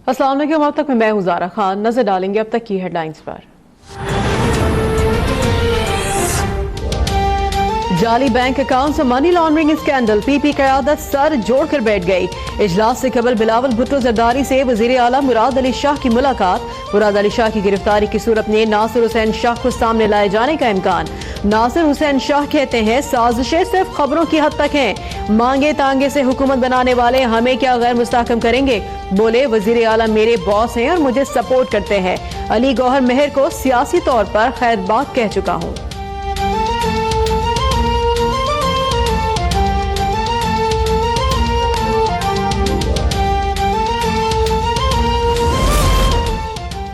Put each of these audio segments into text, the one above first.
अस्सलाम वालेकुम। अब तक मैं हूं ज़ारा खान। नजर डालेंगे अब तक की हेडलाइंस पर। जाली बैंक अकाउंट और मनी लॉन्ड्रिंग स्कैंडल, पीपी क़यादत सर जोड़कर बैठ गई। इजलास से कबल बिलावल भुट्टो जरदारी से वज़ीर आला मुराद अली शाह की मुलाकात। मुराद अली शाह की गिरफ्तारी की सूरत में नासिर हुसैन शाह को सामने लाए जाने का इम्कान। नासिर हुसैन शाह कहते हैं साजिशें सिर्फ खबरों की हद तक हैं, मांगे तांगे से हुकूमत बनाने वाले हमें क्या गैर मुस्तहकम करेंगे। बोले वज़ीर आला मेरे बॉस हैं और मुझे सपोर्ट करते हैं। अली गौहर मेहर को सियासी तौर पर खैरबाग कह चुका हूँ।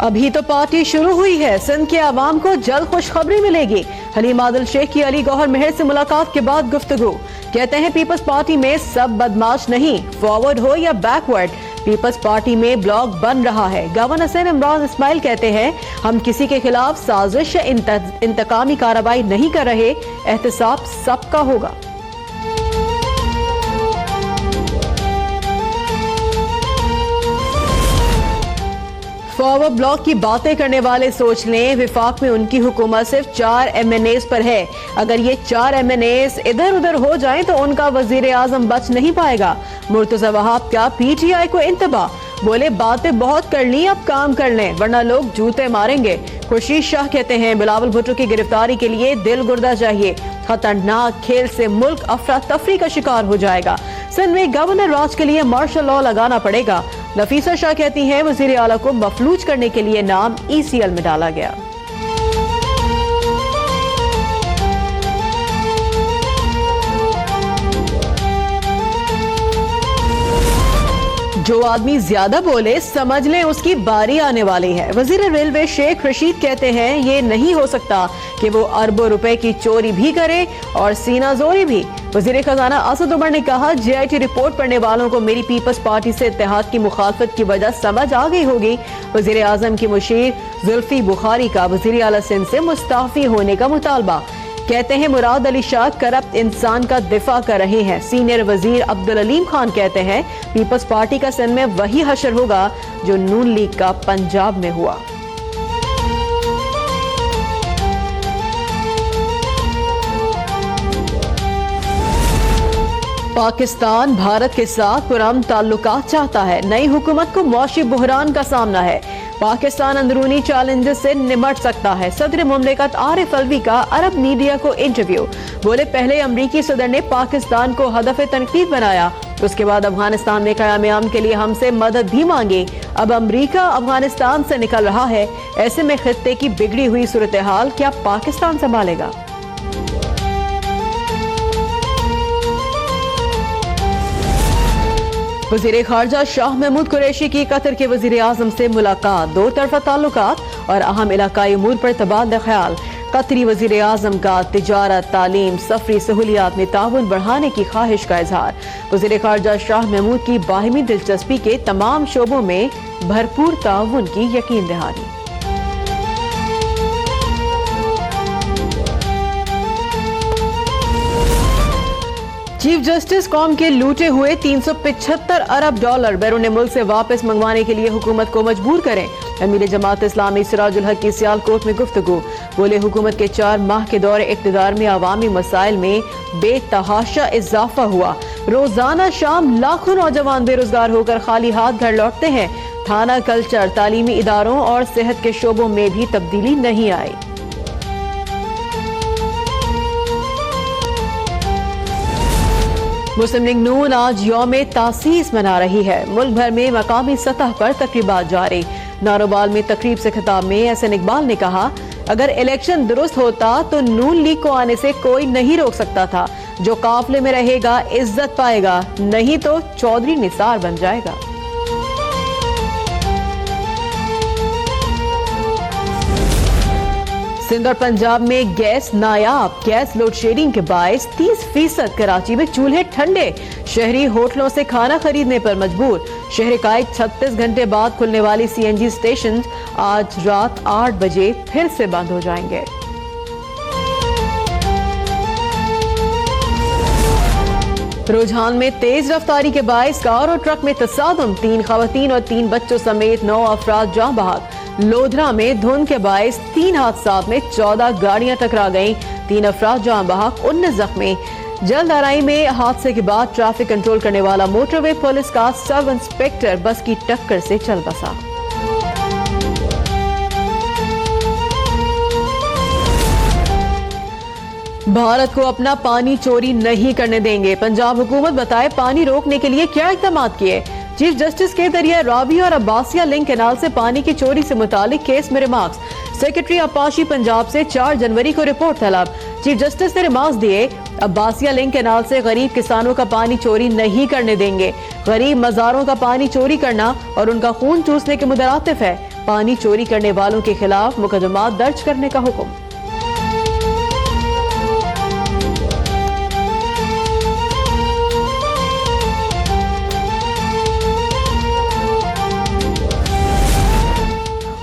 अभी तो पार्टी शुरू हुई है, सिंध के अवाम को जल्द खुशखबरी मिलेगी। हलीम आदिल शेख की अली गौहर मेहर से मुलाकात के बाद गुफ्तगू। कहते हैं पीपल्स पार्टी में सब बदमाश नहीं, फॉरवर्ड हो या बैकवर्ड, पीपल्स पार्टी में ब्लॉक बन रहा है। गवर्नर सैन इमरान इस्माइल कहते हैं हम किसी के खिलाफ साजिश या इंतकामी कार्रवाई नहीं कर रहे, एहतसाब सबका होगा। फॉरवर्ड ब्लॉक की बातें करने वाले सोच लें, विफाक में उनकी हुकूमत सिर्फ 4 MNAs पर है। अगर ये 4 MNAs इधर उधर हो जाएं तो उनका वजीर आजम बच नहीं पाएगा। मुर्तजा वहाब का PTI को इंतबाह। बोले बातें बहुत कर ली, अब काम कर लें वरना लोग जूते मारेंगे। खुर्शीद शाह कहते हैं बिलावल भुट्टो की गिरफ्तारी के लिए दिल गुर्दा चाहिए। खतरनाक खेल से मुल्क अफरा तफरी का शिकार हो जाएगा। सिंध में गवर्नर राज के लिए मार्शल लॉ लगाना पड़ेगा। नफीसा शाह कहती हैं वजीर आला को मफलूज करने के लिए नाम ECL में डाला गया। जो आदमी ज्यादा बोले समझ लें उसकी बारी आने वाली है। वजीर रेलवे शेख रशीद कहते हैं ये नहीं हो सकता कि वो अरबों रुपए की चोरी भी करे और सीना जोरी भी। वजीर खजाना असद उमर ने कहा JIT रिपोर्ट पढ़ने वालों को मेरी पीपल्स पार्टी से इत्तेहाद की मुखालफत की वजह समझ आ गई होगी। वजीर आजम की मुशीर जुल्फी बुखारी का वजीर आला सिंध से मुस्ताफी होने का मुतालबा। कहते हैं मुराद अली शाह करप्ट इंसान का दिफा कर रहे हैं। सीनियर वजीर अब्दुल अलीम खान कहते हैं पीपल्स पार्टी का सिंध में वही हशर होगा जो नून लीग का पंजाब में हुआ। पाकिस्तान भारत के साथ पुरअमन ताल्लुकात चाहता है। नई हुकूमत को मौशी बुहरान का सामना है। पाकिस्तान अंदरूनी चैलेंजेस से निमट सकता है। सदर मुमलिकत आरिफ अलवी का अरब मीडिया को इंटरव्यू। बोले पहले अमरीकी सदर ने पाकिस्तान को हदफ तनकीद बनाया, उसके बाद अफगानिस्तान में क़याम के लिए हमसे मदद भी मांगी। अब अमरीका अफगानिस्तान से निकल रहा है, ऐसे में खित्ते की बिगड़ी हुई सूरत हाल क्या पाकिस्तान संभालेगा। वज़ीर ख़ारजा शाह महमूद कुरैशी की कतर के वज़ीर आज़म से मुलाकात। दो तरफ़ा ताल्लुकात और अहम इलाकाई उमूर पर तबादला ख्याल। कतरी वज़ीर आज़म का तिजारत, तालीम, सफरी सहूलियात में ताउन बढ़ाने की ख्वाहिश का इजहार। वज़ीर ख़ारजा शाह महमूद की बाहिमी दिलचस्पी के तमाम शोबों में भरपूर ताउन की यकीन दहानी। चीफ जस्टिस कौम के लूटे हुए 375 अरब डॉलर बैरून मुल्क से वापस मंगवाने के लिए हुकूमत को मजबूर करें। अमीर जमात इस्लामी सिराजुल हक की सियालकोट में गुफ्तगू। बोले हुकूमत के 4 माह के दौरे इक़्तिदार में अवामी मसाइल में बेतहाशा इजाफा हुआ। रोजाना शाम लाखों नौजवान बेरोजगार होकर खाली हाथ घर लौटते हैं। थाना कल्चर, तालीमी इदारों और सेहत के शोबों में भी तब्दीली नहीं आई। मुस्लिम लीग नून आज यौम तासीस मना रही है। मुल्क भर में मकामी सतह पर तकरीबात जारी। नारोबाल में तकरीब से खिताब में एहसन इकबाल ने कहा अगर इलेक्शन दुरुस्त होता तो नून लीग को आने से कोई नहीं रोक सकता था। जो काफले में रहेगा इज्जत पाएगा, नहीं तो चौधरी निसार बन जाएगा। सिंध और पंजाब में गैस नायाब। गैस लोड शेडिंग के बायस 30% कराची में चूल्हे ठंडे। शहरी होटलों से खाना खरीदने पर मजबूर। शहर का 36 घंटे बाद खुलने वाली CNG स्टेशन आज रात 8 बजे फिर से बंद हो जाएंगे। रुझान में तेज रफ्तारी के बायस कार और ट्रक में तसादुम, 3 खवातीन और 3 बच्चों समेत 9 अफराद जाँ बहक। लोधरा में धुंध के बायस 3 हादसात में 14 गाड़ियां टकरा गईं, 3 अफराद जाँ बहक, 19 जख्मी। जल्दआराई में हादसे के बाद ट्रैफिक कंट्रोल करने वाला मोटरवे पुलिस का सब इंस्पेक्टर बस की टक्कर से चल बसा। भारत को अपना पानी चोरी नहीं करने देंगे, पंजाब हुकूमत बताए पानी रोकने के लिए क्या इकदाम किए। चीफ जस्टिस के दरिया रावी और अब्बासिया लिंक कैनाल से पानी की चोरी से मुतालिक केस में रिमार्क्स। सेक्रेटरी अपाशी पंजाब से 4 जनवरी को रिपोर्ट तलब। चीफ जस्टिस ने रिमार्क्स दिए, अब्बासिया लिंक कैनाल से गरीब किसानों का पानी चोरी नहीं करने देंगे। गरीब मज़ारों का पानी चोरी करना और उनका खून चूसने के मुतरातिफ है। पानी चोरी करने वालों के खिलाफ मुकदमा दर्ज करने का हुक्म।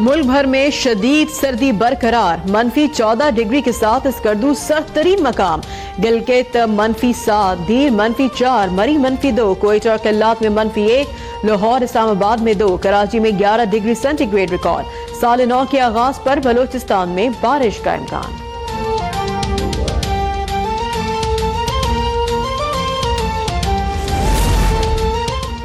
मुल्क भर में शदीद सर्दी बरकरार, -14 डिग्री के साथ स्कर्दू सर्द तरीन मकाम। गिलगित -7, दीर -4, मरी -2, कोयटा और किल्लात में -1, लाहौर इस्लामाबाद में 2, कराची में 11 डिग्री सेंटीग्रेड रिकॉर्ड। साल नौ के आगाज पर बलोचिस्तान में बारिश का इम्कान।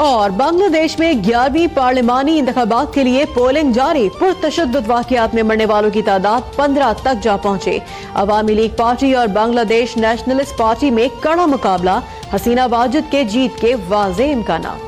और बांग्लादेश में 11वीं पार्लिमानी इंतखाबात के लिए पोलिंग जारी। पुरतशद्दुद वाक़यात में मरने वालों की तादाद 15 तक जा पहुंचे। अवामी लीग पार्टी और बांग्लादेश नेशनलिस्ट पार्टी में कड़ा मुकाबला, हसीना वाजिद के जीत के वाज़े इम्कानात।